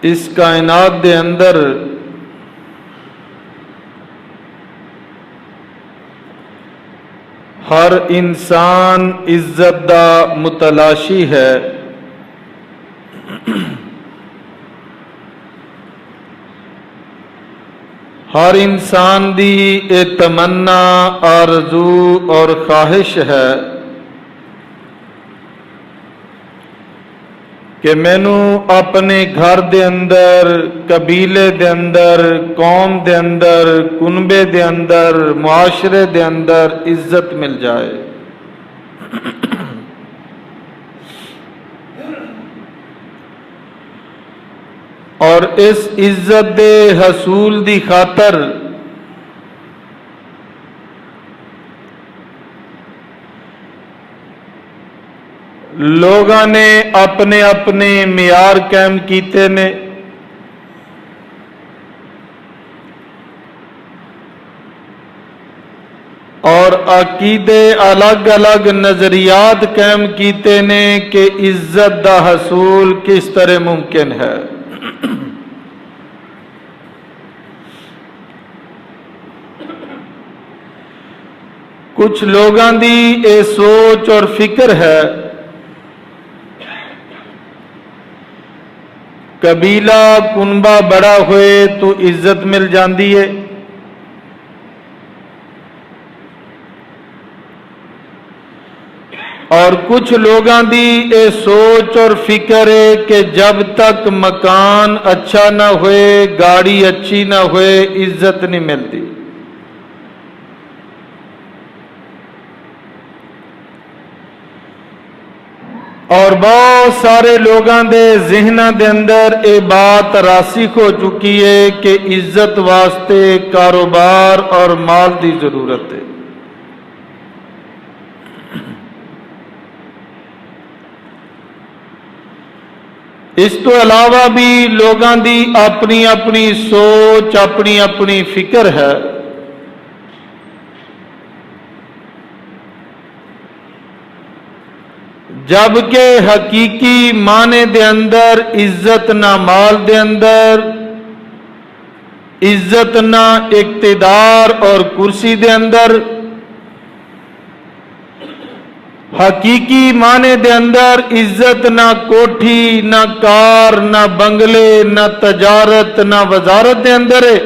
اس کائنات دے اندر ہر انسان عزت دا متلاشی ہے۔ ہر انسان دی اے تمنا، آرزو اور خواہش ہے کہ مینو اپنے گھر دے اندر، قبیلے دے اندر، قوم دے اندر، کنبے دے اندر، معاشرے دے اندر عزت مل جائے۔ اور اس عزت دے حصول دی خاطر لوگاں نے اپنے اپنے معیار قائم کیتے نے۔ اور عقیدے الگ الگ نظریات قائم کیتے نے کہ عزت دا حصول کس طرح ممکن ہے۔ کچھ لوگاں دی اے سوچ اور فکر ہے قبیلہ کنبہ بڑا ہوئے تو عزت مل جاندی ہے، اور کچھ لوگاں دی اے سوچ اور فکر ہے کہ جب تک مکان اچھا نہ ہوئے، گاڑی اچھی نہ ہوئے، عزت نہیں ملتی۔ اور بہت سارے لوگاں دے ذہناں دے اندر اے بات راسخ ہو چکی ہے کہ عزت واسطے کاروبار اور مال دی ضرورت ہے۔ اس تو علاوہ بھی لوگاں دی اپنی اپنی سوچ، اپنی اپنی فکر ہے۔ جبکہ حقیقی معنی دے اندر عزت نہ مال دے اندر، عزت نہ اقتدار اور کرسی دے اندر، حقیقی معنی دے اندر عزت نہ کوٹھی، نہ کار، نہ بنگلے، نہ تجارت، نہ وزارت دے اندر ہے۔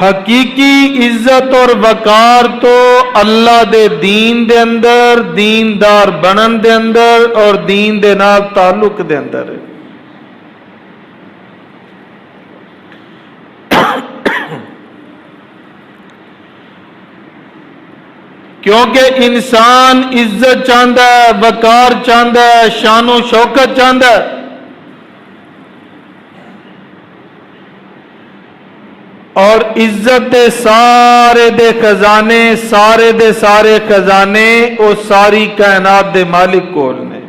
حقیقی عزت اور وقار تو اللہ دے دین دے اندر، دیندار بنن دے اندر اور دین دے نال تعلق دے اندر ہے۔ کیونکہ انسان عزت چاہتا ہے، وقار چاہتا ہے، شان و شوکت چاہتا ہے، اور عزت دے سارے دے خزانے، سارے دے سارے خزانے وہ ساری کائنات دے مالک کول نے۔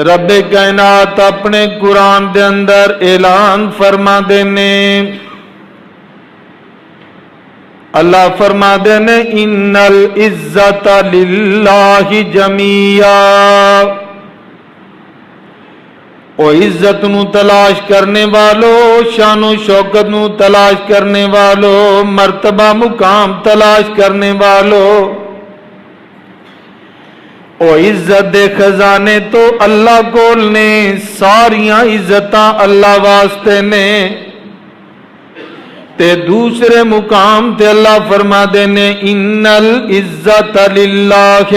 رب کائنات اپنے قرآن دے اندر اعلان فرما دینے، اللہ فرما دینے ان العزت للہ جمیعا۔ او عزت نو تلاش کرنے والو، شان و شوکت نو تلاش کرنے والو، مرتبہ مقام تلاش کرنے والو، او عزت دے خزانے تو اللہ کول نے، ساریاں عزتاں اللہ واسطے نے۔ تے دوسرے مقام تے اللہ فرما دینے ان العزت للہ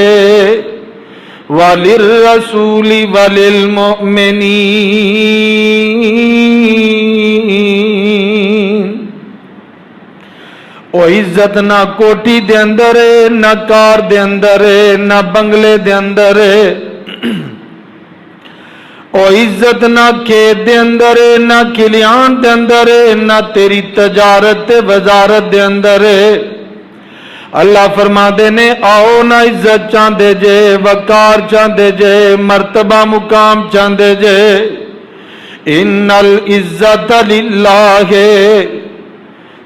وَلِلرَّسُولِ وَلِلْمُؤْمِنِينَ۔ او عزت نہ کوٹھی دے اندر ہے، نہ کار دے اندر ہے، نہ بنگلے دے اندر ہے۔ او عزت نہ کھیت دے اندر ہے، نہ کھلیان دے اندر ہے، نہ تیری تجارت تے وزارت دے اندر ہے۔ اللہ فرما دینے آؤ نہ عزت چاندے جے، وقار چاندے جے، مرتبہ مقام چاندے جے، ان العزت للہ،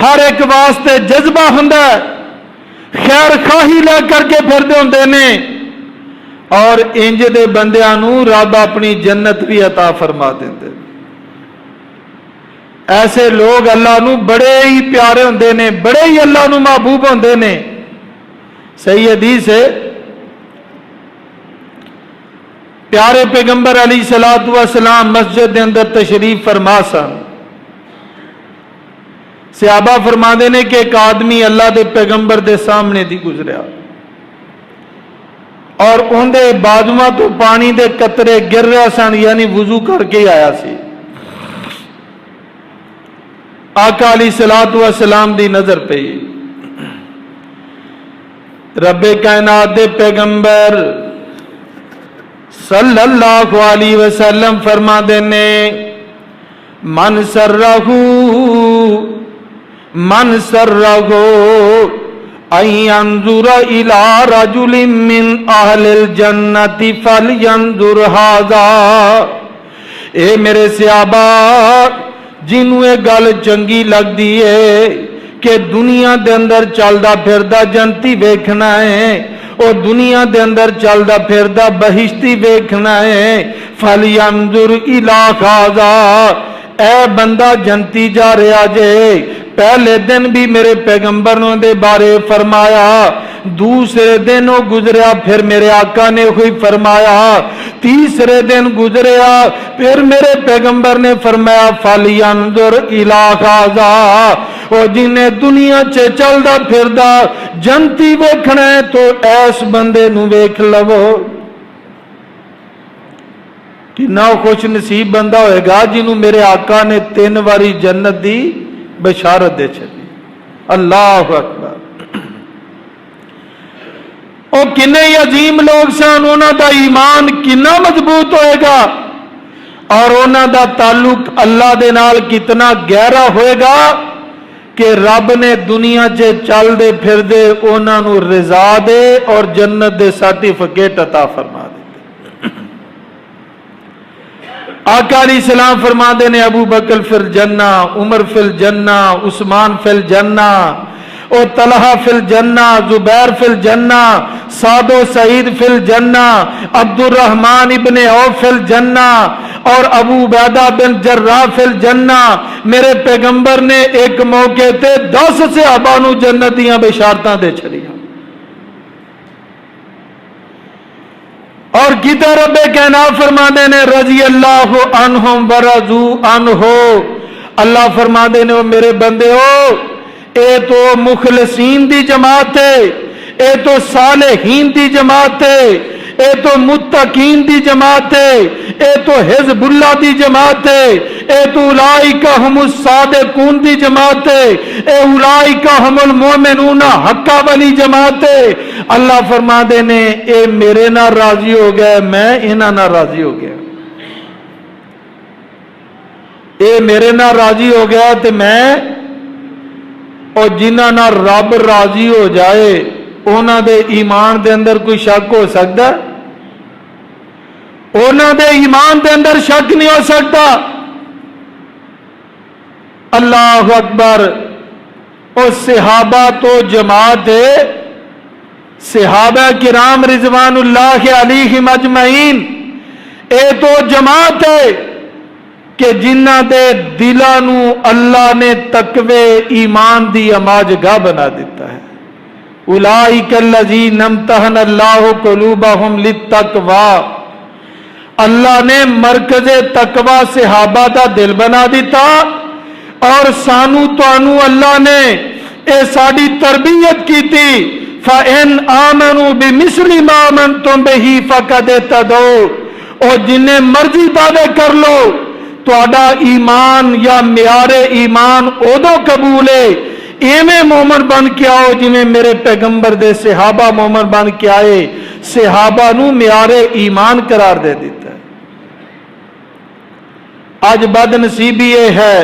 ہر ایک واسطے جذبہ ہوندا ہے، خیر خواہی لے کر کے پھردے ہوندے نے، اور انج دے بندیاں نوں رب اپنی جنت بھی عطا فرما دیندے۔ ایسے لوگ اللہ نو بڑے ہی پیارے ہوندے نے، بڑے ہی اللہ نو محبوب ہوندے نے۔ صحیح حدیث ہے، پیارے پیغمبر علیہ الصلوۃ والسلام مسجد دے اندر تشریف فرما سن، صحابہ فرماندے نے کہ ایک آدمی اللہ دے پیغمبر دے سامنے دی گزریا اور ان دے بازواں تو پانی دے قطرے گر رہے سن، یعنی وضو کر کے ہی آیا سی۔ آقا علیہ الصلوۃ والسلام دی نظر پئی، رب کائنات دے پیغمبر صلی اللہ علیہ وسلم فرما دینے من سرہو ان ينظر الى رجل من اہل الجنت فلینظر ھذا۔ اے میرے صحابہ، جنوں یہ گل چنگی لگدی ہے کہ دنیا دے اندر چلدا پھردا جنتی ویکھنا ہے، او دنیا دے اندر چلدا پھردا بہشتی ویکھنا ہے، فلینظر الی ھذا۔ اے بندہ جنتی جا رہا جے، پہلے دن بھی میرے پیغمبر نے دے بارے فرمایا، دوسرے دن وہ گزریا پھر میرے آقا نے ہوئی فرمایا، تیسرے دن گزریا پھر میرے پیغمبر نے فرمایا فَلْيَنْظُرْ إِلَىٰ هَٰذَا۔ اور جنہیں دنیا چے چلدا پھردا جنتی ویکھنا ہے تو ایس بندے نو ویکھ لو۔ کتنا خوش نصیب بندہ ہوئے گا جنہوں میرے آقا نے 3 واری جنت دی بشارت دے چلی۔ اللہ اکبر۔ اور کنے عظیم لوگ سن، انہاں دا ایمان کنا مضبوط ہوئے گا اور انہاں دا تعلق اللہ دے نال کتنا گہرا ہوئے گا کہ رب نے دنیا چے چل دے پھر دے انہاں نو رضا دے اور جنت دے سرٹیفکیٹ عطا فرما دے۔ آقا علیہ السلام فرما دے نے ابو بکر فی الجنہ، عمر فی الجنہ، عثمان فی الجنہ، اور طلحہ فی الجنہ، زبیر فی الجنہ، سعد و سعید فی الجنہ، عبد الرحمن ابن عوف فی الجنہ، اور ابو عبیدہ بن جراح فی الجنہ۔ میرے پیغمبر نے ایک موقع تے 10 صحابہ نو جنت دیاں بشارتاں دے چھڑیاں۔ اور کدھر رب کائنات فرماندے نے رضی اللہ عنہم ورضوا عنہ، اللہ فرماندے نے میرے بندے ہو، اے تو مخلصین دی جماعت ہے، اے تو صالحین دی جماعت ہے، اے تو متقین دی جماعت ہے، اے تو حزب اللہ دی جماعت ہے، اے تو اولئک ہم الصادقون دی جماعت ہے، اے اولئک ہم المؤمنون حقا والی جماعت ہے۔ اللہ فرما دے نے اے میرے نہ راضی ہو گئے، میں انہاں نہ راضی ہو گیا۔ اے میرے نہ راضی ہو گیا تے میں، اور جنہاں نہ رب راضی ہو جائے انہاں دے ایمان دے اندر کوئی شک ہو سکتا؟ انہاں دے ایمان دے اندر شک نہیں ہو سکتا۔ اللہ اکبر۔ اور صحابہ تو جماعت ہے، صحابہ کرام رضوان اللہ علیہم اجمعین، اے تو جماعت ہے کہ جنہ دے دلانو اللہ نے تقوی ایمان دی اماجگاہ بنا دیتا ہے۔ اولئک الذین امتحن اللہ قلوبہم للتقوی، اللہ نے مرکز تقوی صحابہ دا دل بنا دیتا، اور سانو توانو اللہ نے اے ساڑی تربیت کی تھی۔ فَإِنْ آمَنُوا بِمِثْلِ مَا آمَنْتُمْ بِهِ فَقَدْ اهْتَدَوْا، اور جنہیں مرضی دعوے کر لو تو اڈا ایمان یا معیار ایمان ادو قبول ہے ایویں مومن بن کے آؤ جویں میرے پیغمبر دے صحابہ مومن بن کے آئے، صحابہ نو معیار ایمان قرار دے دیتا ہے۔ آج بد نصیبی یہ ہے،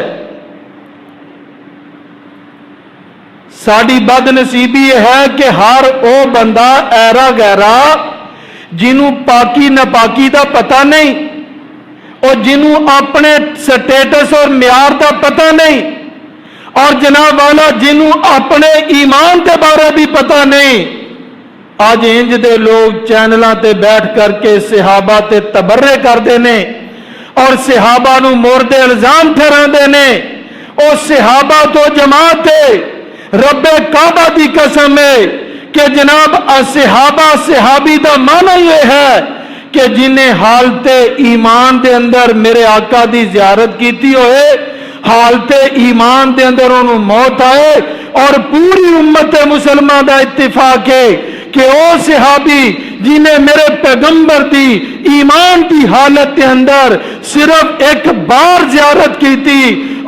ساڑی بد نصیبی یہ ہے کہ ہر او بندہ ایرا گہرا جنوں پاکی ناپاکی دا پتہ نہیں، اور جنوں اپنے سٹیٹس اور معیار دا پتہ نہیں، اور جناب والا جنہوں اپنے ایمان کے بارے بھی پتہ نہیں، آج انج دے لوگ چینلاں تے بیٹھ کر کے صحابہ تے تبرے کردے نے اور صحابہ نو مورد الزام ٹھہراندے نے۔ او صحابہ تو جماعت ہے، رب کعبہ دی قسم ہے کہ جناب صحابہ صحابی دا معنی یہ ہے کہ جنہیں حالت ایمان دے اندر میرے آقا دی زیارت کیتی ہوئے، حالت ایمان دے اندر انہوں موت آئے، اور پوری امت مسلمہ دا اتفاق ہے کہ او صحابی جنہیں میرے پیغمبر دی ایمان دی حالت دے اندر صرف ایک بار زیارت کی تھی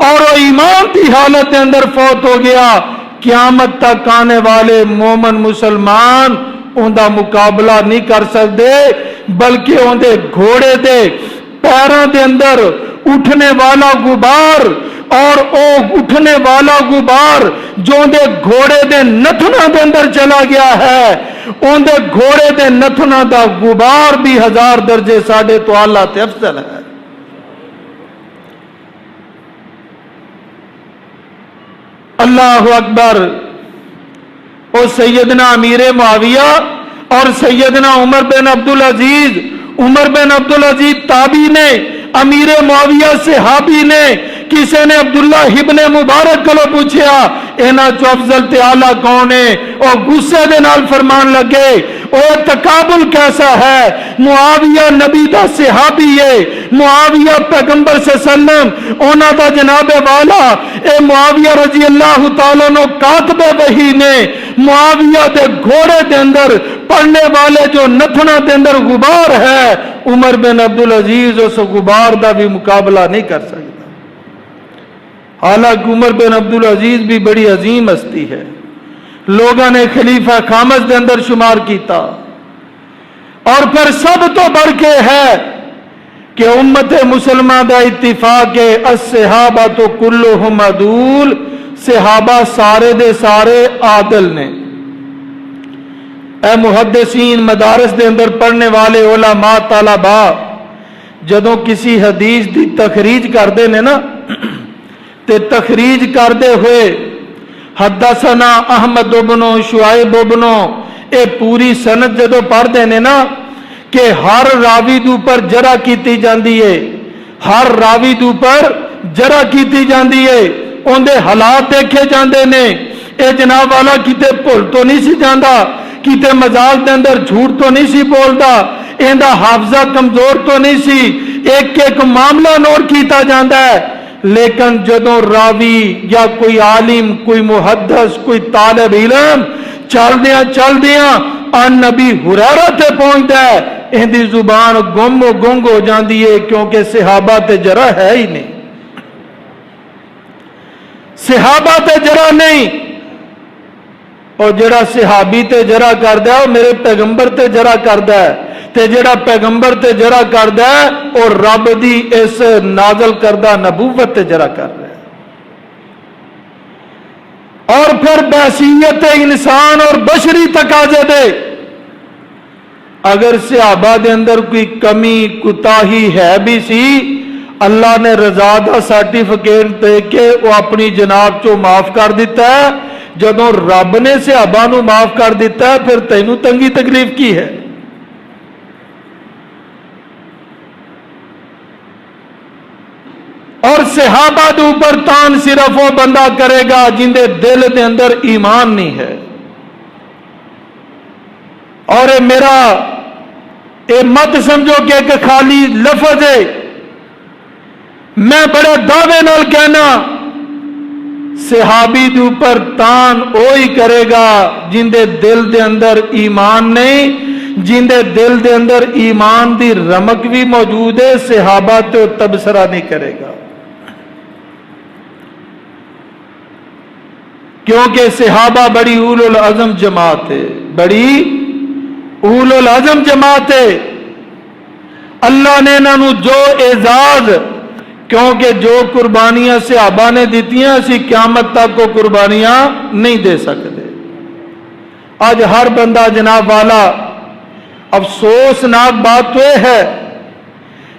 اور وہ ایمان دی حالت دے اندر فوت ہو گیا، قیامت تک آنے والے مومن مسلمان ان دا مقابلہ نہیں کر سکتے، بلکہ ان دے گھوڑے دے پیروں دے اندر اٹھنے والا غبار، اور او اٹھنے والا غبار جو ان دے گھوڑے دے نتھنا دے اندر چلا گیا ہے، ان دے گھوڑے دے نتھنا دا غبار بھی 1000 درجے ساڑھے تو اعلیٰ تے افضل ہے۔ اللہ اکبر۔ اور سیدنا امیر معاویہ اور سیدنا عمر بن عبدالعزیز، عمر بن عبدالعزیز تابعی نے، امیر معاویہ صحابی نے، کسی نے عبداللہ ابن مبارک کو پوچھا اینا چو افضل تے اعلیٰ کون ہے، اور غصے دے نال فرمان لگے او تقابل کیسا ہے، معاویہ نبی دا صحابی ہے، معاویہ پیغمبر صلی اللہ علیہ وسلم اونا دا جناب والا، اے معاویہ رضی اللہ تعالیٰ نو کاتب وحی نے معاویہ دے گھوڑے دے اندر پڑھنے والے جو نتھنا دے اندر غبار ہے، عمر بن عبدالعزیز اس غبار دا بھی مقابلہ نہیں کر سکتا۔ حالانکہ عمر بن عبدالعزیز بھی بڑی عظیم ہستی ہے، لوگوں نے خلیفہ خامس دے اندر شمار کیتا، اور پھر سب تو بڑھ کے ہے کہ امت مسلمہ دا اتفاق ہے الصحابہ تو کلہم عدول، صحابہ سارے دے سارے عادل نے۔ اے محدثین، مدارس دے اندر پڑھنے والے علماء طلبا جدوں کسی حدیث دی تخریج کردے نے نا، تے تخریج کردے ہوئے حدثنا احمد بن شعیب بن، اے پوری سند جدوں پڑھ دے نے نا کہ ہر راوی دے اوپر جرح کیتی جاندی ہے، ہر راوی دے اوپر جرح کیتی جاندی ہے، ان دے حالات دیکھے جاندے نے، اے جناب والا کیتے بھول تو نہیں سی جاندا، کیتے مزاج دے اندر جھوٹ تو نہیں سی بولدا، ان دا حافظہ کمزور تو نہیں سی، ایک ایک معاملہ نوٹ کیتا جاندا ہے۔ لیکن جدوں راوی یا کوئی عالم، کوئی محدث، کوئی طالب علم چل دیاں ان نبی ہریرہ تے پہنچدا ہے، ان دی زبان گم و گنگ ہو جاندی ہے، کیونکہ صحابہ تے جرح ہے ہی نہیں، صحابہ تے جرح نہیں، اور جڑا صحابی تے جرح کردا ہے وہ میرے پیغمبر تے جرح کردا ہے، تے جڑا پیغمبر تے جرح کردا ہے اور رب دی اس نازل کردہ نبوت تے جرح کر رہا ہے۔ اور پھر بحثیت انسان اور بشری تقاضے دے اگر صحابہ دے اندر کوئی کمی کوتاہی ہے بھی سی، اللہ نے رضا دا سرٹیفکیٹ دے کے وہ اپنی جناب چو معاف کر دیتا ہے۔ جدوں رب نے صحابہ نو معاف کر دیتا ہے، پھر تینوں تنگی تکلیف کی ہے؟ اور صحابہ دے اوپر تان صرف وہ بندہ کرے گا جن دے دل دے اندر ایمان نہیں ہے۔ اور میرا مت سمجھو کہ ایک خالی لفظ ہے، میں بڑے دعوے نال کہنا صحابی دے اوپر تان وہی کرے گا جن دے دل دے اندر ایمان نہیں، جن دے دل دے اندر ایمان دی رمق بھی موجود ہے، صحابہ تو تبصرہ نہیں کرے گا، کیونکہ صحابہ بڑی اولو العزم جماعت ہے، بڑی اولو العزم جماعت ہے۔ اللہ نے انہوں جو اعزاز، کیونکہ جو قربانیاں صحابہ نے دیتیاں اسی قیامت تک کو قربانیاں نہیں دے سکتے۔ آج ہر بندہ جناب والا، افسوسناک بات تو یہ ہے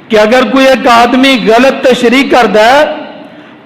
کہ اگر کوئی ایک آدمی غلط تشریح کرتا ہے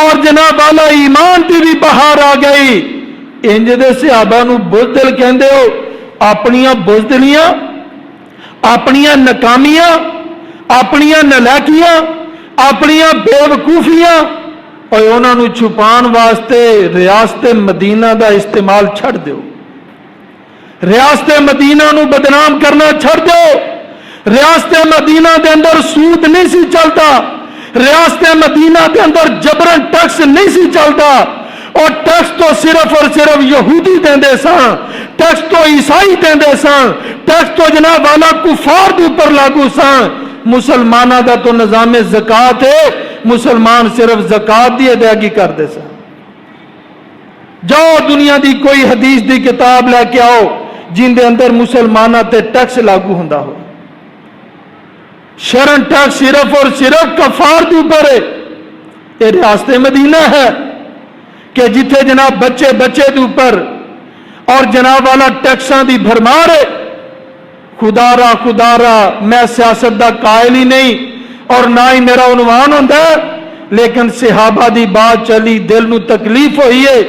اور جناب والا ایمان کی بھی بہار آ گئی. انج دے صحابہ نو بزدل کہندے ہو؟ اپنیاں بزدلیاں، اپنیاں ناکامیاں، اپنیاں نالائکیاں، اپنیاں بے وقوفیاں اور انہاں نو چھپان واسطے ریاست مدینہ دا استعمال چھڑ دیو. ریاست مدینہ نو بدنام کرنا چھڑ دیو. ریاست مدینہ دے اندر سود نہیں سی چلتا. ریاست مدینہ دے اندر جبرن ٹیکس نہیں سی چلتا. اور ٹیکس تو صرف اور صرف یہودی دیندے سن، ٹیکس تو عیسائی دیندے سن، ٹیکس تو جناب والا کفار دے اوپر لاگو سن. مسلمانہ دا تو نظام زکات ہے، مسلمان صرف زکات دی ادائیگی کرتے سن. جاؤ دنیا دی کوئی حدیث دی کتاب لے کے آؤ جن دے اندر مسلمانہ تے ٹیکس لاگو ہوندا ہو. شرن ٹیکس صرف اور صرف کفار دے اوپر ہے. یہ ریاست مدینہ ہے کہ جتھے جناب بچے بچے دے اوپر اور جناب والا ٹیکساں دی بھرمار ہے. خدا را میں سیاست دا قائل ہی نہیں اور نہ ہی میرا عنوان ہوندا ہے، لیکن صحابہ دی بات چلی، دل نو تکلیف ہوئی ہے.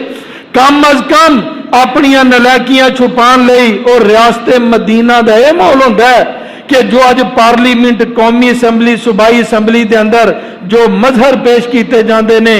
کم از کم اپنیاں نالائکیاں چھپان لئی اور ریاست مدینہ دا یہ ماحول ہوندا ہے کہ جو اج پارلیمنٹ، قومی اسمبلی، صوبائی اسمبلی دے اندر جو مظہر پیش کیتے جاندے نے،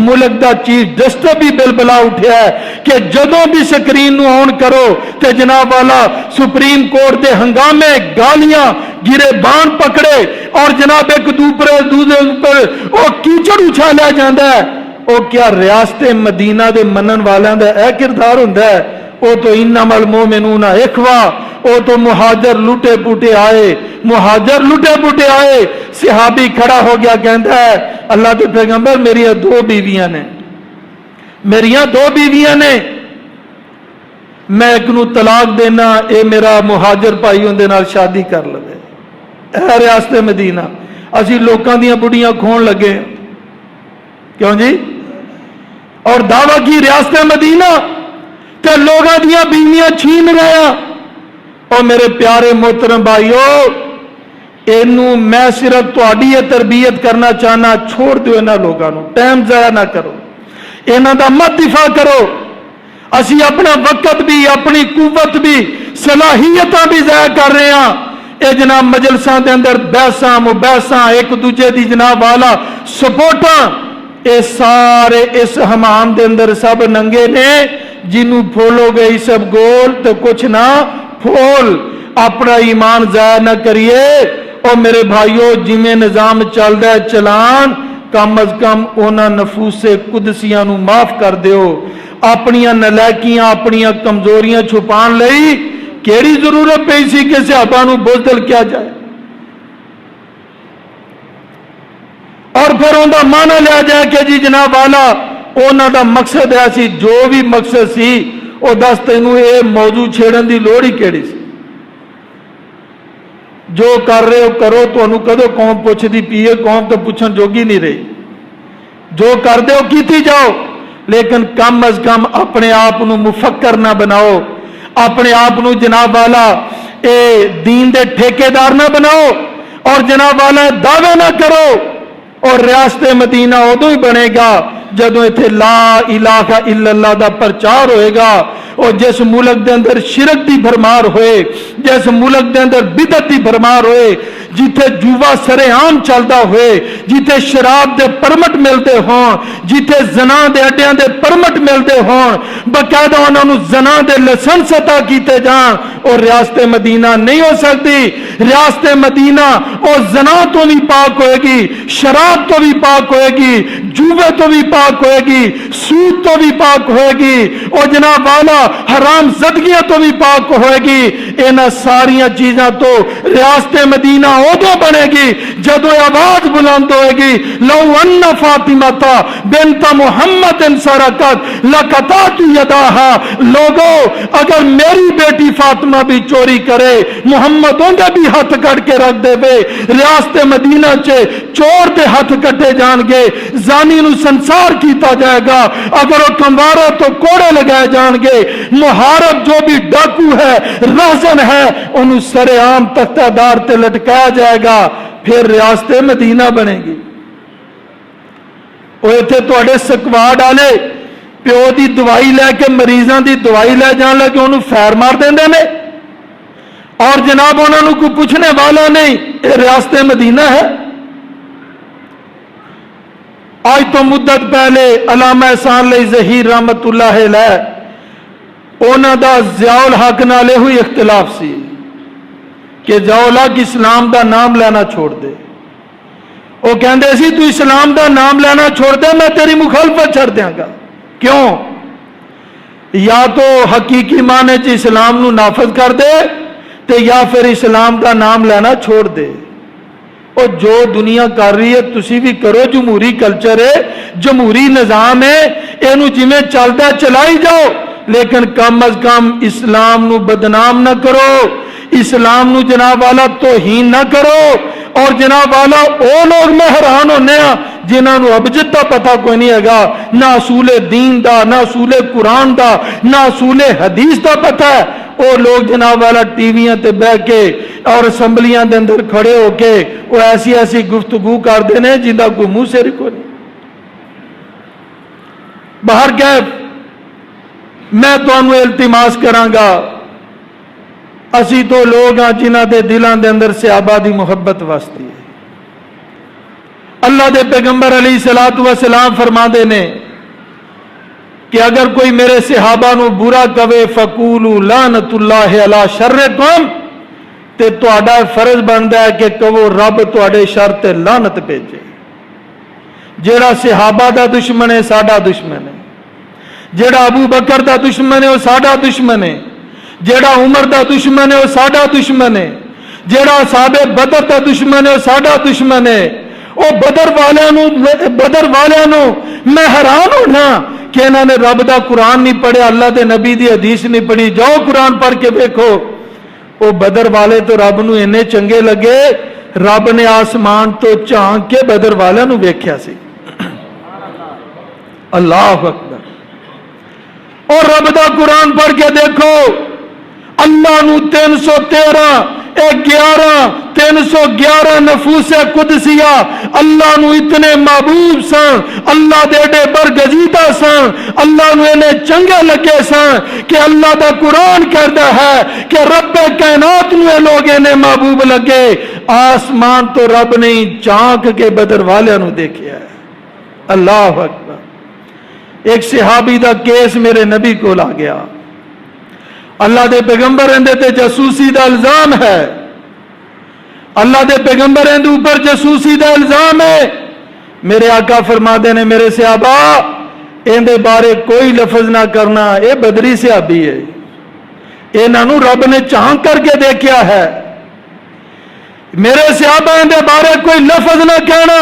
ملک دا چیف جسٹس بھی بلبلا اٹھیا ہے کہ جدوں بھی سکرین نو آن کرو تے جناب والا سپریم کورٹ دے ہنگامے، گالیاں، گرے بان پکڑے اور جناب ایک دوسرے اوپر او کیچڑ اچھالیا جاندا ہے. او کیا ریاست مدینہ دے منن والیاں دا اے کردار ہوندا ہے؟ او تو انما المومنون اخوہ، او تو مہاجر لٹے پوٹے آئے، مہاجر لٹے پوٹے آئے. صحابی کھڑا ہو گیا کہندا ہے اللہ کے پیغمبر میریاں 2 بیویاں نے، میریاں 2 بیویاں نے، میں ایک نو طلاق دینا، اے میرا مہاجر بھائی اون دے نال شادی کر لوے. اے ریاست مدینہ اسی لوکاں دیاں بڑیاں کھون لگے کیوں جی؟ اور دعویٰ کی ریاست مدینہ تے لوگاں دیاں بیویاں چھین رہا. اور میرے پیارے محترم بھائیو، اینو میں صرف تہاڈی یہ تربیت کرنا چاہنا، چھوڑ دیو انہاں لوگاں نو، ٹائم ضائع نہ کرو، انہاں دا مت دفاع کرو. اسی اپنا وقت بھی، اپنی قوت بھی، صلاحیتاں بھی ضائع کر رہے ہیں. اے جناب مجلساں دے اندر بحثاں مباحثاں، ایک دوجے دی جناب والا سپورٹاں، اے سارے اس حمام دے اندر سب ننگے نے. جنوں پھولو گئی سب گول تو کچھ نہ پھول. اپنا ایمان ضائع نہ کریے. اور میرے بھائیو جویں نظام چلدا ہے چلان، کم از کم اونا نفوس قدسیاں نو معاف کر دیو. اپنیاں نالائکیاں، اپنیاں کمزوریاں چھپان لئی کیڑی ضرورت پئی سی کہ صحابہ نو بزدل کیا جائے؟ اور پھر ان کا مانا لیا جائے کہ جی جناب والا انہوں دا مقصد ہے سی، جو بھی مقصد سی وہ دس تینوں یہ موضوع چھیڑن دی لوڑ ہی کیڑی سی؟ جو کر رہے ہو کرو، تو انہوں کدو قوم پوچھ دی پیے، قوم تو پوچھن جوگی نہیں رہی. جو کر دے ہو کیتی جاؤ، لیکن کم از کم اپنے آپ نو مفکر نہ بناؤ، اپنے آپ نو جناب والا اے دین دے ٹھیکیدار نہ بناؤ اور جناب والا دعوے نہ کرو. اور ریاست مدینہ ادو ہی بنے گا جدو ایتھے لا الہ الا اللہ دا پرچار ہوئے گا. اور جس ملک دے اندر شرک دی بھرمار ہوئے، جس ملک دے اندر بدعت دی بھرمار ہوئے، جتھے جوا سرے عام چلدا ہوئے، جتھے شراب دے پرمٹ ملتے ہون، جتھے زنا دے اڈیاں دے پرمٹ ملتے ہون، باقاعدہ انہاں نوں زنا دے لائسنس عطا کیتے جان، اور ریاست مدینہ نہیں ہو سکتی. ریاست مدینہ اور زنا تو بھی پاک ہوئے گی، شراب تو بھی پاک ہوئے گی، جوے تو بھی پاک ہوئے گی، سود تو بھی پاک ہوئے گی، اور جناب والا حرام زدگیاں تو بھی پاک ہوئے گی. انہاں ساریاں چیزاں تو ریاست مدینہ ادو بنے گی جدو آواز بلند ہوئے گی، لو ان فاطمہ بنت محمد سرقت لقطعت یداها. لوگو اگر میری بیٹی فاطمہ بھی چوری کرے، محمد اوندا بھی ہاتھ کٹ کے رکھ دے وے. ریاست مدینہ چے چور دے ہاتھ کٹے جان گے، زانی نو سنسار کیتا جائے گا، اگر وہ کموارا تو کوڑے لگائے جان گے، محارب جو بھی ڈاکو ہے، رہزن ہے، انہوں سر عام تختہ دار تے لٹکایا جائے گا. پھر ریاست مدینہ بنے گی. وہ اتنے تھوڑے سکواڈ والے پیو کی دوائی لے کے مریضوں کی دوائی لے جان لگے انہوں فیر مار دیں نے، اور جناب انہوں کو کوئی پوچھنے والا نہیں۔ یہ ریاست مدینہ ہے؟ آج تو مدت پہلے علامہ احسان علی ظہیر رحمت اللہ علیہ انہوں دا ضیاء الحق نال ہوئی اختلاف سی کہ ضیاء الحق اسلام دا نام لینا چھوڑ دے۔ وہ کہندے سی تو اسلام دا نام لینا چھوڑ دے میں تیری مخالفت چھڑ دیاں گا۔ کیوں؟ یا تو حقیقی معنی چ اسلام نو نافذ کر دے تے یا پھر اسلام دا نام لینا چھوڑ دے۔ اور جو دنیا کر رہی ہے تسی بھی کرو، جمہوری کلچر ہے، جمہوری نظام ہے، اینو جویں چلدا چلائی جاؤ، لیکن کم از کم اسلام نو بدنام نہ کرو، اسلام نو جناب والا توہین نہ کرو۔ اور جناب والا او لوگ میں حیران ہونے ہاں جنہاں نو ابجد دا پتہ کوئی نہیں ہے گا، نہ اصول دین دا، نہ اصول قرآن دا، نہ اصول حدیث دا پتہ ہے۔ وہ لوگ جناب والا ٹی ویاں تے بہ کے اور اسمبلیاں دے اندر کھڑے ہو کے وہ ایسی ایسی گفتگو کرتے ہیں جن کا کوئی منہ سر کوئی نہیں۔ باہر کیف میں تمہیں التماس کراں گا، اسی تو لوگ ہاں جنہاں دے دلاں دے اندر صحابہ دی محبت واسطی ہے۔ اللہ دے پیغمبر علیہ الصلوۃ والسلام فرماندے نے کہ اگر کوئی میرے صحابہ نو برا کہے فقولوا لعنت اللہ علی شرکم، تے تہاڈا فرض بنتا ہے کہ کہو رب تہاڈے شر تے لعنت بھیجے۔ جیڑا صحابہ دا دشمن ہے ساڈا دشمن ہے، جیڑا ابو بکر دا دشمن ہے وہ ساڈا دشمن ہے، جیڑا عمر دا دشمن ہے وہ ساڈا دشمن ہے، جیڑا اصحاب بدر دا دشمن ہے وہ ساڈا دشمن ہے۔ وہ بدر والیاں نو میں حیران ہونا کہ انہوں نے رب دا قرآن نہیں پڑھیا، اللہ دے نبی دی حدیث نہیں پڑھی۔ جاؤ قرآن پڑھ کے دیکھو، وہ بدر والے تو رب نو اینے چنگے لگے، رب نے آسمان تو جھانک کے بدر والے نو ویکھیا سی۔ اللہ اکبر۔ اور رب دا قرآن پڑھ کے دیکھو، اللہ نو 313 311 نفوس قدسیہ اللہ نو اتنے محبوب سن، اللہ دے ایڈے برگزیدہ سن، اللہ نو انہیں چنگے لگے سن کہ اللہ دا قرآن کہتا ہے کہ رب کائنات نو لوگ انہیں محبوب لگے۔ آسمان تو رب نے چانک کے بدر والے نو دیکھیا ہے۔ اللہ اکبر۔ ایک صحابی دا کیس میرے نبی کو لا گیا، اللہ دے پیغمبر اندے تے جاسوسی دا الزام ہے، اللہ دے پیغمبر اندے اوپر جاسوسی دا الزام ہے۔ میرے آقا فرما دے نے میرے صحابہ اندے بارے کوئی لفظ نہ کرنا، اے بدری صحابی ہے، انہاں نو رب نے چانک کر کے دیکھیا ہے۔ میرے صحابہ اندے بارے کوئی لفظ نہ کہنا،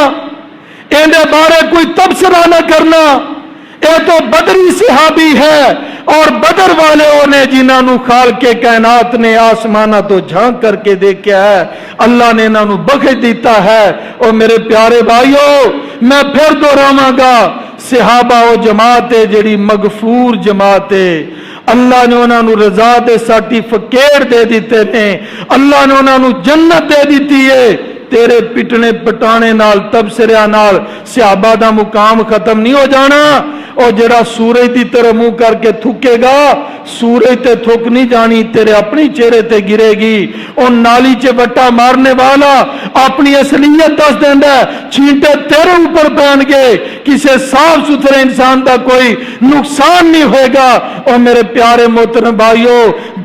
اندے بارے کوئی تبصرہ نہ کرنا، اے تو بدری صحابی ہے۔ اور بدر والے نے جنہاں نو خالق کے کائنات نے آسمانہ تو جھانک کر کے دیکھا ہے، اللہ نے انہاں نو بخش دیتا ہے۔ اور میرے پیارے بھائیو میں پھر دہراواں گا، صحابہ وہ جماعت ہے جڑی مغفور جماعت ہے، اللہ نے انہاں نو رضا دے سرٹیفکیٹ دے دیتے ہیں، اللہ نے انہاں نو جنت دے دیتی ہے۔ تیرے پٹنے پٹانے نال تبصرے نال صحابہ دا مقام ختم نہیں ہو جانا۔ اور جڑا سورج دی طرح منہ کر کے تھکے گا، سورج تے تھک نہیں جانی، تیرے اپنی چہرے تے گرے گی۔ اور نالی چ وٹا مارنے والا اپنی اصلیت دس دیندا ہے، چھینٹے تیرے اوپر پہن گے، کسی صاف ستھرے انسان دا کوئی نقصان نہیں ہوئے گا۔ اور میرے پیارے محترم بھائیو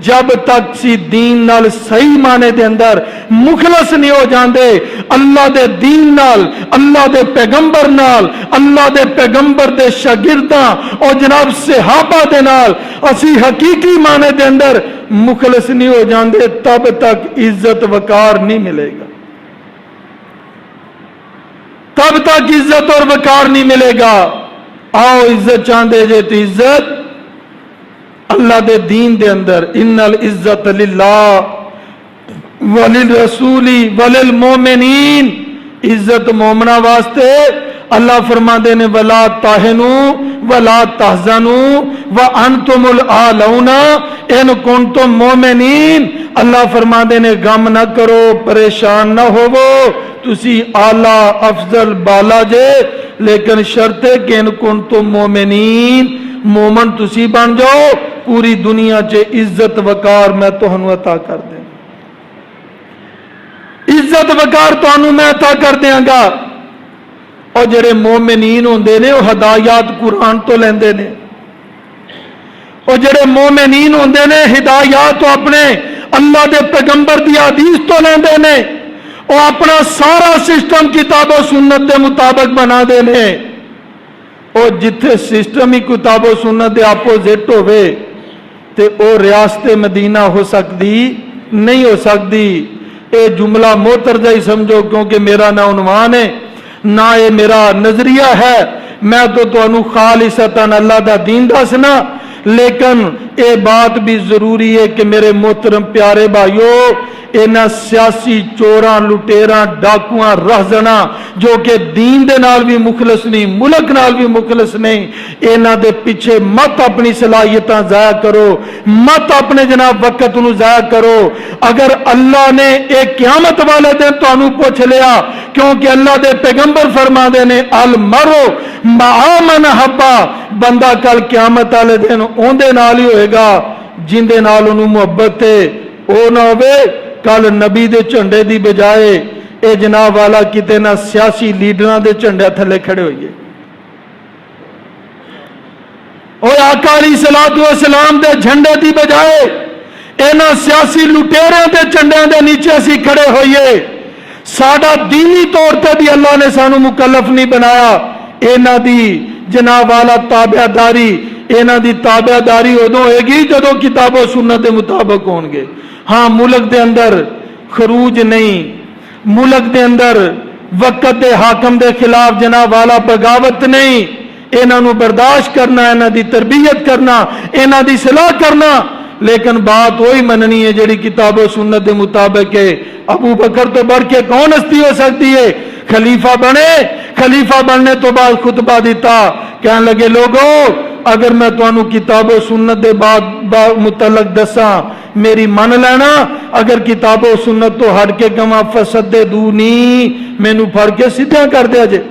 جب تک سی دین نال صحیح معنی دے اندر مخلص نہیں ہو جاندے اللہ دے دین نال، اللہ دے پیغمبر نال، اللہ دے پیغمبر دے شاگرداں اور جناب صحابہ دے نال اسی حقیقی معنی دے اندر مخلص نہیں ہو جاندے، تب تک عزت وقار نہیں ملے گا، تب تک عزت اور وقار نہیں ملے گا۔ آؤ عزت چاہندے جے تو عزت اللہ دے دین دے اندر، ان العزت للہ وللرسول وللمؤمنین، عزت مومنہ واسطے۔ اللہ فرماندے نے ولا تہنوا ولا تحزنوا وانتم الاعلون ان کنتم مؤمنین۔ اللہ فرماندے نے غم نہ کرو، پریشان نہ ہوو، تسی اعلی افضل بالا جے لیکن شرط ہے کہ ان کنتم مومنین مومن تسی بن جاؤ پوری دنیا چ عزت وقار میں تہنوں عطا کر دیں عزت وقار تہنوں میں عطا کر دیاں گا اور جڑے مومنین ہوندے نے وہ ہدایات قرآن تو لیندے نے اور جڑے مومنین ہوندے نے ہدایات تو اپنے اللہ دے پیغمبر دی حدیث تو لیندے نے وہ اپنا سارا سسٹم کتاب و سنت دے مطابق بنا دے نے اور جتھے سسٹم ہی کتاب و سنت دے اپوزٹ ہوئے تے او ریاست مدینہ ہو سکتی نہیں ہو سکتی اے جملہ موترجہ ہی سمجھو کیونکہ میرا نہ عنوان ہے نہ یہ میرا نظریہ ہے میں تو انہوں خالصتاً اللہ دا دین دسنا لیکن اے بات بھی ضروری ہے کہ میرے محترم پیارے بھائیو اینا سیاسی چوراں لٹیراں ڈاکواں رہزناں جو کہ دین دے نال بھی مخلص نہیں ملک نال بھی مخلص نہیں اینا دے پیچھے مت اپنی صلاحیتاں ضائع کرو مت اپنے جناب وقت انہوں ضائع کرو اگر اللہ نے ایک قیامت والے دن تو انہوں پوچھ لیا کیونکہ اللہ دے پیغمبر فرما دے نے المرو مع من حبا بندہ کل قیامت والے دن اوندے نال ہی ہوئے گا جن دے نال انہوں محبت ہے او نہ ہوئے کل نبی دے جھنڈے دی بجائے اے جناب والا کتے نہ سیاسی لیڈراں دے جھنڈے تھلے کھڑے ہوئیے اوہ آقا علیہ السلام دے جھنڈے دی بجائے اے نہ سیاسی لٹیرے دے جھنڈے دے نیچے اسی کھڑے ہوئیے ساڈا دینی طور تے بھی اللہ نے سانو مکلف نہیں بنایا اے نہ دی جناب والا تابع داری اینا دی تابع داری ادو ہوئے گی جدو کتاب و سنت دے مطابق ہون گے ہاں ملک دے اندر خروج نہیں ملک دے اندر وقت دے حاکم دے خلاف جناب والا بغاوت نہیں اینا نو برداشت کرنا اینا دی تربیت کرنا اینا دی صلاح کرنا لیکن بات وہی مننی ہے جڑی کتاب و سنت دے مطابق ہے ابو بکر تو بڑھ کے کون ہستی ہو سکتی ہے خلیفہ بنے خلیفہ بننے تو بعد خطبہ دیتا کہنے لگے لوگوں اگر میں تانوں کتاب و سنت دے بعد متعلق دساں میری من لینا اگر کتاب و سنت تو ہٹ کے کما فسددونی مینوں پھڑ کے سیدھا کر دیا جے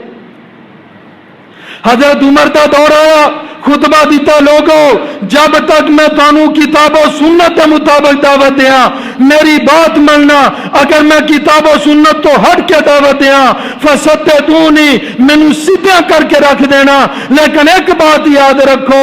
حضرت عمر کا دور آیا خطبہ دیتا لوگوں جب تک میں تانوں کتاب و سنت کے مطابق دعوت دیا میری بات ماننا اگر میں کتاب و سنت تو ہٹ کے دعوت دیا فسددونی مینوں سیدھا کر کے رکھ دینا لیکن ایک بات یاد رکھو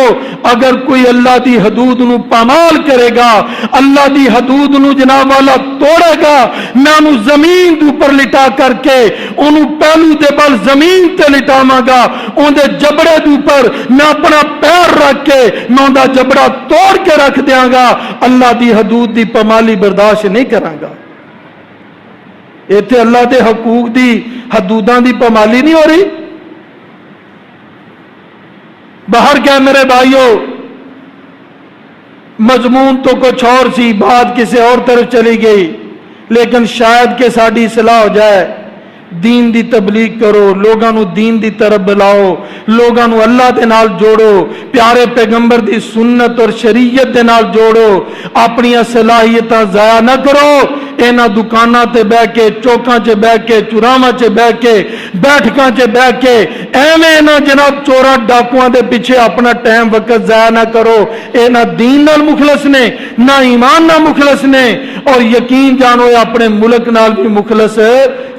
اگر کوئی اللہ دی حدود نو پامال کرے گا اللہ دی حدود نو جناب والا توڑے گا میں انہوں زمین دے اوپر لٹا کر کے انہوں پہلو دے بل زمین تے لٹاواں گا ان دے جبڑے دے اوپر میں اپنا پیر رکھ کے میں ان دا جبڑا توڑ کے رکھ دیاں گا اللہ دی حدود دی پامالی برداشت نہیں کراں گا ایتھے اللہ دے حقوق دی حدوداں دی پامالی نہیں ہو رہی باہر کیا میرے بھائیوں مضمون تو کچھ اور سی بات کسی اور طرف چلی گئی لیکن شاید کہ ساڈی اصلاح ہو جائے دین دی تبلیغ کرو لوگاں نو دین دی طرف بلاؤ لوگاں نو اللہ دے نال جوڑو پیارے پیغمبر دی سنت اور شریعت دے نال جوڑو اپنی صلاحیتاں ضائع نہ کرو اینا دکاناں تے بہ کے چوکاں چ بہ کے چوراواں چ بہ کے بیٹھکاں چ بہ کے ایویں نہ جناب چوراں ڈاکواں دے پیچھے اپنا ٹائم وقت ضائع نہ کرو اے نہ دین نال مخلص نے نہ ایمان نال مخلص نے اور یقین جانو اپنے ملک نال بھی مخلص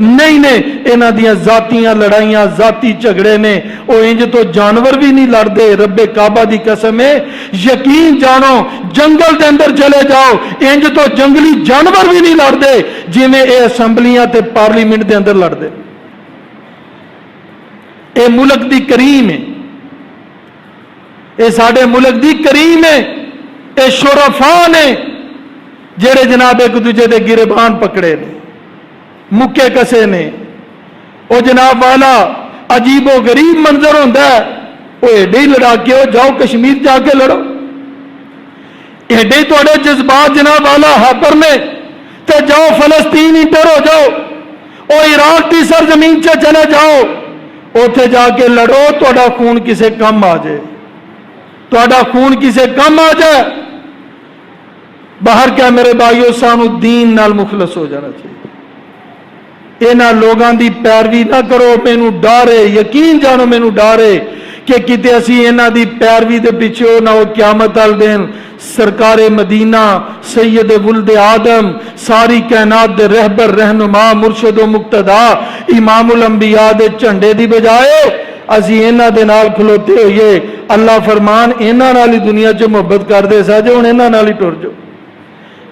نہیں نے اینا دیاں ذاتیاں لڑائیاں ذاتی جھگڑے نے او انج تو جانور بھی نہیں لڑدے رب کعبہ دی قسم ہے یقین جانو جنگل دے اندر چلے جاؤ انج تو جنگلی جانور بھی نہیں لڑدے جی میں اے اسمبلیاں تے پارلیمنٹ دے اندر لڑدے اے ملک دی کریم ہے اے ساڈے ملک دی کریم ہے اے شرفاء نے جڑے جناب ایک دوجے دے گریبان پکڑے نے مکے کسے نے او جناب والا عجیب و غریب منظر ہوتا ہے وہ ایڈے ہی لڑا کے ہو جاؤ کشمیر جا کے لڑو ایڈے تھوڑے جذبات جناب والا ہاپر میں تے جاؤ فلسطین انٹر ہو جاؤ او عراق کی سرزمین سے چلے جاؤ اوتھے جا کے لڑو تھوڑا خون کسے کم آ جائے تھوڑا خون کسے کم آ جائے باہر کیا میرے بھائیو سانو دین نال مخلص ہو جانا چاہیے ਇਹਨਾਂ ਲੋਕਾਂ ਦੀ ਪੈਰਵੀ ਨਾ ਕਰੋ, ਮੈਨੂੰ ਡਰ ਹੈ, ਯਕੀਨ ਜਾਣੋ ਮੈਨੂੰ ਡਰ ਹੈ کہ کتے اسی اینا دی پیروی دے پیچھے نہ وہ قیامت ال دین سرکار مدینہ سید ولد آدم ساری کائنات دے رہبر رہنما مرشد و مقتدا امام الانبیاء دے جھنڈے دی بجائے اسی اینا دے نال کھلوتے ہوئے اللہ فرمان اینا نالی دنیا چ محبت کر دے سا جو اینا نالی ٹر جو.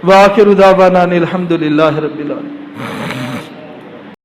وآخر دعوانا الحمدللہ رب العالمین.